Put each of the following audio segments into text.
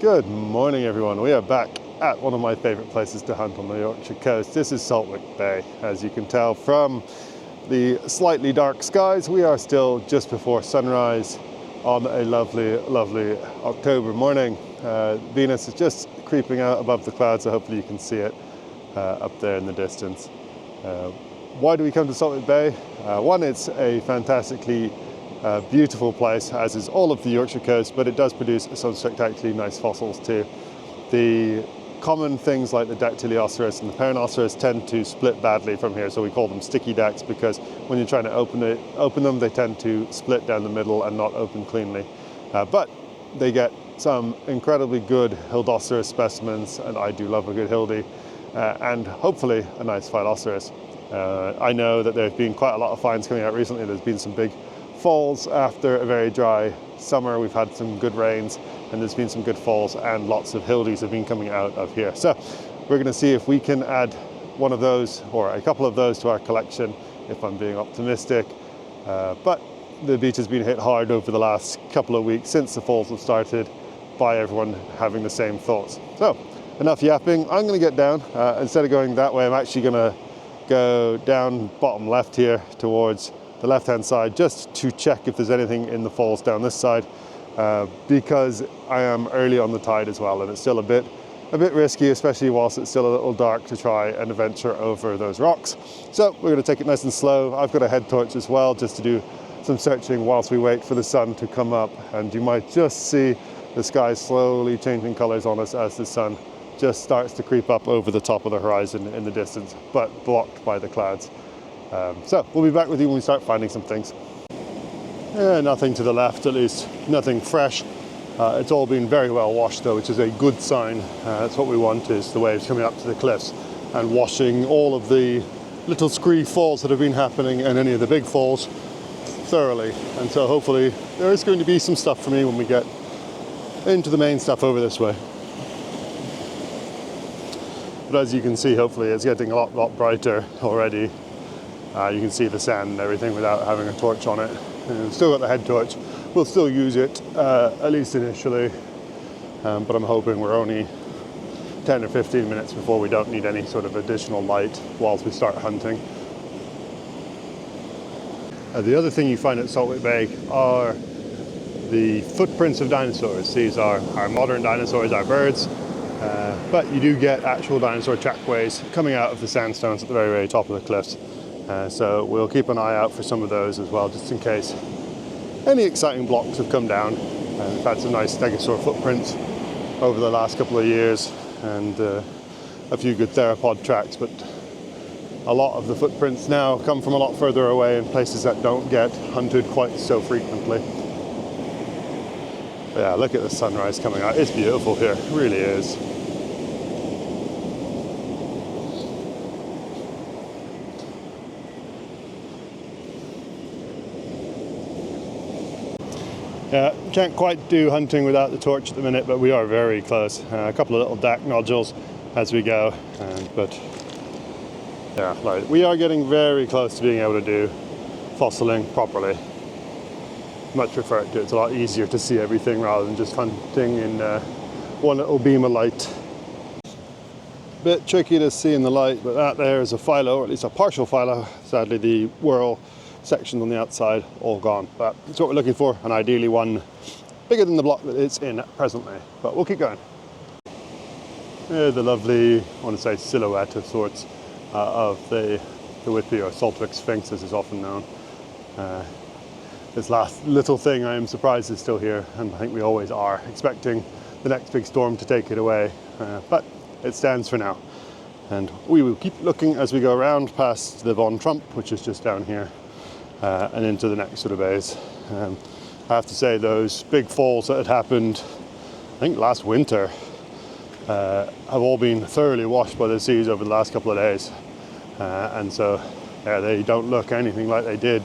Good morning, everyone. We are back at one of my favorite places to hunt on the Yorkshire coast. This is Saltwick Bay. As you can tell from the slightly dark skies, we are still just before sunrise on a lovely, lovely October morning. Venus is just creeping out above the clouds, so hopefully you can see it up there in the distance. Why do we come to Saltwick Bay? One, it's a fantastically beautiful place, as is all of the Yorkshire coast, but it does produce some spectacularly nice fossils too. The common things like the Dactylioceras and the Perrhinoceras tend to split badly from here, so we call them sticky dacs, because when you're trying to open them, they tend to split down the middle and not open cleanly. But they get some incredibly good Hildoceras specimens, and I do love a good Hildy, and hopefully a nice Phyloceras. I know that there have been quite a lot of finds coming out recently. There's been some big falls after a very dry summer. We've had some good rains and there's been some good falls, and lots of Hildies have been coming out of here. So we're going to see if we can add one of those or a couple of those to our collection, if I'm being optimistic. But the beach has been hit hard over the last couple of weeks since the falls have started, by everyone having the same thoughts. So enough yapping, I'm going to get down. Instead of going that way, I'm actually going to go down bottom left here towards the left-hand side, just to check if there's anything in the falls down this side, because I am early on the tide as well, and it's still a bit risky, especially whilst it's still a little dark, to try and venture over those rocks. So we're going to take it nice and slow. I've got a head torch as well, just to do some searching whilst we wait for the sun to come up, and you might just see the sky slowly changing colours on us as the sun just starts to creep up over the top of the horizon in the distance, but blocked by the clouds. So we'll be back with you when we start finding some things. Nothing to the left, at least nothing fresh. It's all been very well washed though, which is a good sign. That's what we want, is the waves coming up to the cliffs and washing all of the little scree falls that have been happening and any of the big falls thoroughly. And so hopefully there is going to be some stuff for me when we get into the main stuff over this way. But as you can see, hopefully it's getting a lot brighter already. You can see the sand and everything without having a torch on it. And we've still got the head torch. We'll still use it, at least initially. But I'm hoping we're only 10 or 15 minutes before we don't need any sort of additional light whilst we start hunting. The other thing you find at Saltwick Bay are the footprints of dinosaurs. These are our modern dinosaurs, our birds. But you do get actual dinosaur trackways coming out of the sandstones at the very, very top of the cliffs. So we'll keep an eye out for some of those as well, just in case any exciting blocks have come down. We've had some nice stegosaur footprints over the last couple of years, and a few good theropod tracks, but a lot of the footprints now come from a lot further away in places that don't get hunted quite so frequently. But yeah, look at the sunrise coming out. It's beautiful here, it really is. Yeah, can't quite do hunting without the torch at the minute, but we are very close. A couple of little DAC nodules as we go, but yeah, like, we are getting very close to being able to do fossiling properly. Much prefer it to. It's a lot easier to see everything rather than just hunting in one little beam of light. Bit tricky to see in the light, but that there is a philo, or at least a partial philo. Sadly, the whorl section on the outside all gone, but it's what we're looking for, and ideally one bigger than the block that it's in presently. But we'll keep going. The lovely, I want to say, silhouette of sorts of the Whitby or Saltwick Sphinx, as is often known. This last little thing, I am surprised is still here, and I think we always are, expecting the next big storm to take it away, but it stands for now. And we will keep looking as we go around past the Von Trump, which is just down here, and into the next sort of bays. I have to say, those big falls that had happened, I think last winter, have all been thoroughly washed by the seas over the last couple of days. And so yeah, they don't look anything like they did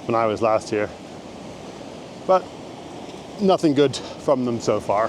when I was last here. But nothing good from them so far.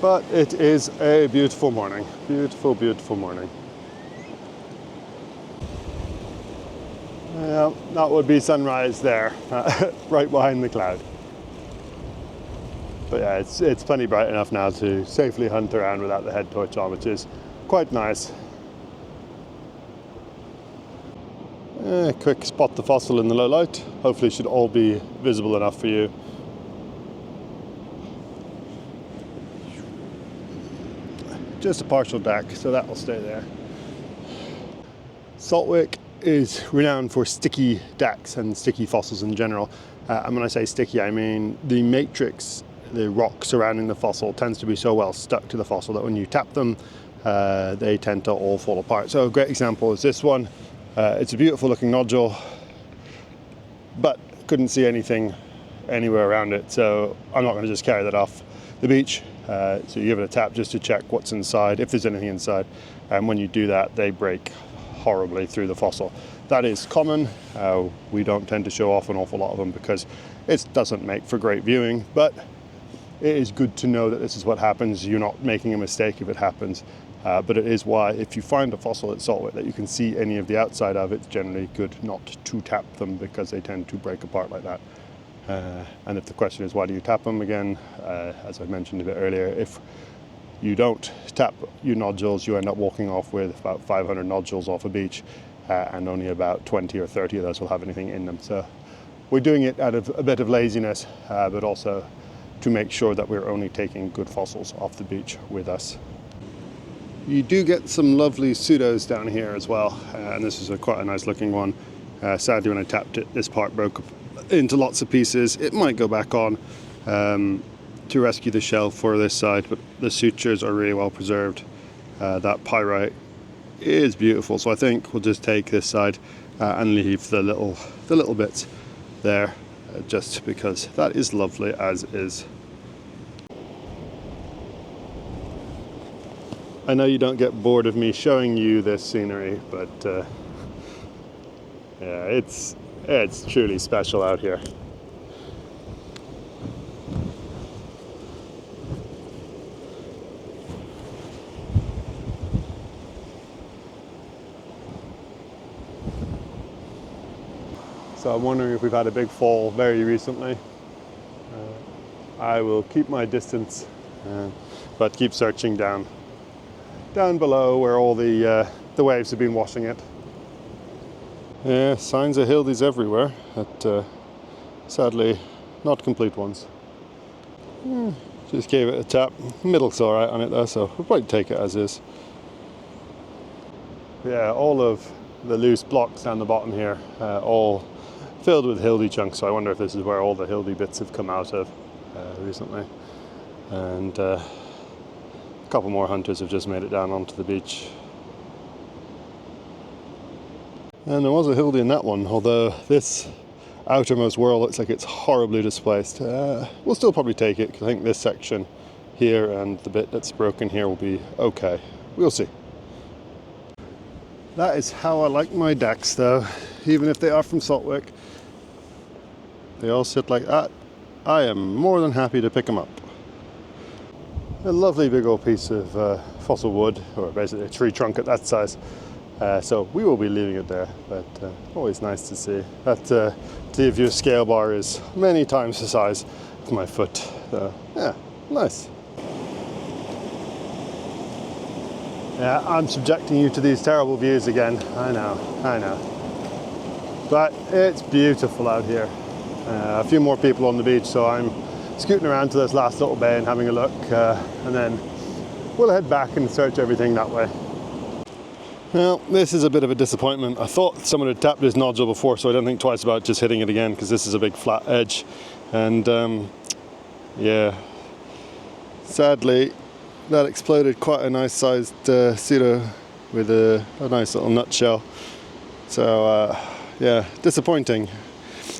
But it is a beautiful morning. Beautiful, beautiful morning. Well, that would be sunrise there, right behind the cloud. But yeah, it's plenty bright enough now to safely hunt around without the head torch on, which is quite nice. Quick spot the fossil in the low light. Hopefully it should all be visible enough for you. Just a partial deck, so that will stay there. Saltwick is renowned for sticky decks and sticky fossils in general. And when I say sticky, I mean the matrix, the rock surrounding the fossil, tends to be so well stuck to the fossil that when you tap them, they tend to all fall apart. So a great example is this one. It's a beautiful looking nodule, but couldn't see anything anywhere around it, so I'm not going to just carry that off the beach. So you give it a tap just to check what's inside, if there's anything inside, and when you do that, they break horribly through the fossil. That is common. We don't tend to show off an awful lot of them because it doesn't make for great viewing, but it is good to know that this is what happens. You're not making a mistake if it happens. But it is why, if you find a fossil at Saltwick that you can see any of the outside of, it's generally good not to tap them because they tend to break apart like that. And if the question is why do you tap them, again, as I mentioned a bit earlier, if you don't tap your nodules, you end up walking off with about 500 nodules off a beach, and only about 20 or 30 of those will have anything in them. So we're doing it out of a bit of laziness, but also to make sure that we're only taking good fossils off the beach with us. You do get some lovely pseudos down here as well, and this is quite a nice looking one. Sadly, when I tapped it, this part broke into lots of pieces. It might go back on to rescue the shell for this side, but the sutures are really well preserved. That pyrite is beautiful, so I think we'll just take this side and leave the little bits there, just because that is lovely as is. I know you don't get bored of me showing you this scenery, but yeah, it's truly special out here. So I'm wondering if we've had a big fall very recently. I will keep my distance, but keep searching down below where all the waves have been washing it. Yeah, signs of hildies everywhere, but sadly not complete ones. Just gave it a tap. Middle's alright on it though, so we'll probably take it as is. Yeah, all of the loose blocks down the bottom here, all filled with hildy chunks, so I wonder if this is where all the hildy bits have come out of recently. And a couple more hunters have just made it down onto the beach. And there was a hildy in that one, although this outermost whorl looks like it's horribly displaced. We'll still probably take it, because I think this section here and the bit that's broken here will be okay. We'll see. That is how I like my decks though, even if they are from Saltwick. They all sit like that. I am more than happy to pick them up. A lovely big old piece of fossil wood, or basically a tree trunk at that size. So we will be leaving it there, but always nice to see. That view scale bar is many times the size of my foot. So yeah, nice. Yeah, I'm subjecting you to these terrible views again. I know. But it's beautiful out here. A few more people on the beach, so I'm scooting around to this last little bay and having a look, and then we'll head back and search everything that way. Well, this is a bit of a disappointment. I thought someone had tapped this nodule before, so I don't think twice about just hitting it again, because this is a big flat edge. And yeah, sadly, that exploded quite a nice sized pseudo with a nice little nutshell. So yeah, disappointing.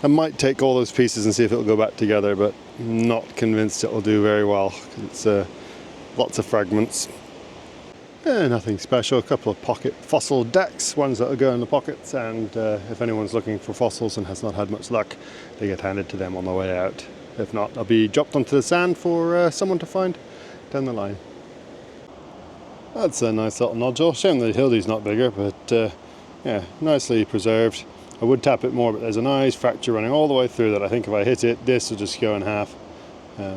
I might take all those pieces and see if it'll go back together, but I'm not convinced it'll do very well. It's lots of fragments. Nothing special, a couple of pocket fossil decks, ones that will go in the pockets, and if anyone's looking for fossils and has not had much luck, they get handed to them on the way out. If not, they'll be dropped onto the sand for someone to find down the line. That's a nice little nodule. Shame the hildy's not bigger, but yeah, nicely preserved. I would tap it more, but there's a nice fracture running all the way through that I think if I hit it, this will just go in half.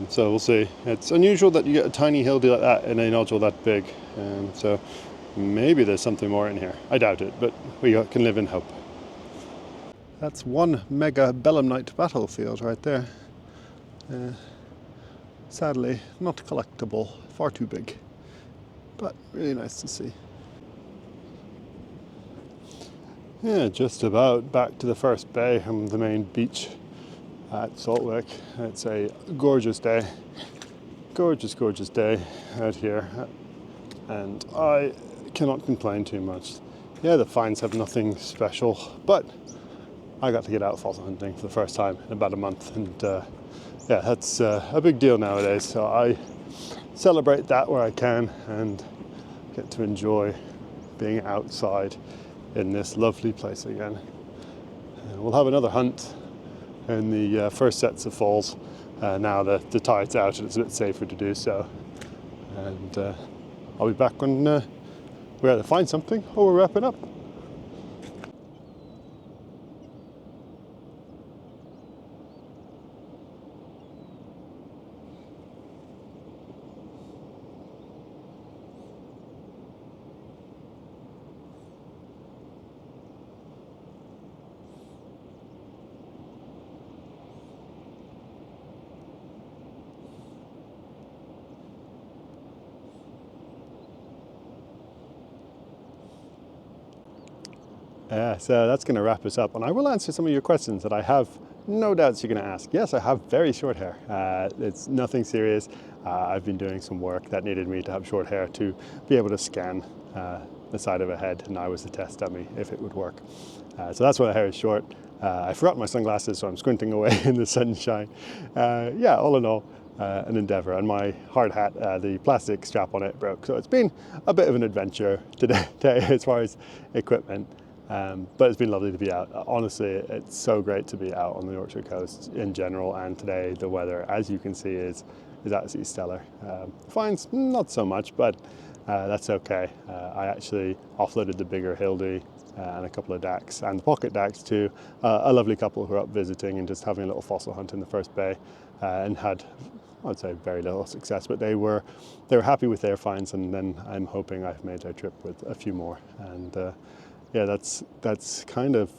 So we'll see. It's unusual that you get a tiny hildy like that in a nodule that big. So maybe there's something more in here. I doubt it, but we can live in hope. That's one mega belemnite battlefield right there. Sadly, not collectible, far too big, but really nice to see. Yeah, just about back to the first bay from the main beach at Saltwick. It's a gorgeous day, gorgeous day out here, and I cannot complain too much. Yeah, the finds have nothing special, but I got to get out fossil hunting for the first time in about a month, and yeah, that's a big deal nowadays. So I celebrate that where I can and get to enjoy being outside in this lovely place again. We'll have another hunt in the first sets of falls now that the tide's out and it's a bit safer to do so. And I'll be back when we either find something or we're wrapping up. So that's going to wrap us up, and I will answer some of your questions that I have no doubts you're going to ask. Yes, I have very short hair. It's nothing serious. I've been doing some work that needed me to have short hair to be able to scan the side of a head, and I was the test dummy if it would work. So that's why the hair is short. I forgot my sunglasses, so I'm squinting away in the sunshine. Yeah, all in all, an endeavour, and my hard hat, the plastic strap on it broke, so it's been a bit of an adventure today as far as equipment. But it's been lovely to be out. Honestly, it's so great to be out on the Yorkshire coast in general, and today the weather, as you can see, is absolutely stellar. Finds not so much, but that's okay. I actually offloaded the bigger hildy and a couple of dacks and the pocket dacks to a lovely couple who were up visiting and just having a little fossil hunt in the first bay, and had, I'd say, very little success, but they were happy with their finds, and then I'm hoping I've made their trip with a few more. And yeah, that's kind of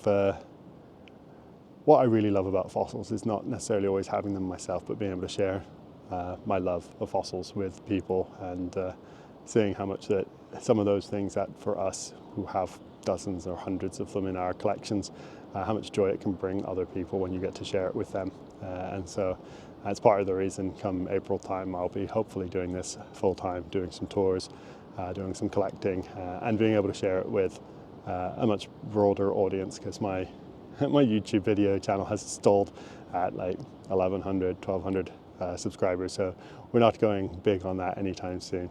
what I really love about fossils, is not necessarily always having them myself, but being able to share my love of fossils with people, and seeing how much that some of those things that for us who have dozens or hundreds of them in our collections, how much joy it can bring other people when you get to share it with them. And so that's part of the reason come April time I'll be hopefully doing this full time, doing some tours, doing some collecting, and being able to share it with a much broader audience, because my YouTube video channel has stalled at like 1,100, 1,200 subscribers, so we're not going big on that anytime soon,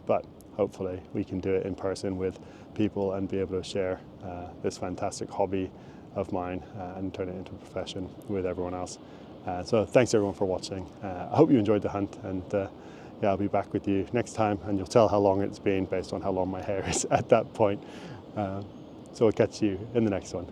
but hopefully we can do it in person with people and be able to share this fantastic hobby of mine and turn it into a profession with everyone else. So thanks everyone for watching. I hope you enjoyed the hunt, and yeah, I'll be back with you next time, and you'll tell how long it's been based on how long my hair is at that point. So I'll catch you in the next one.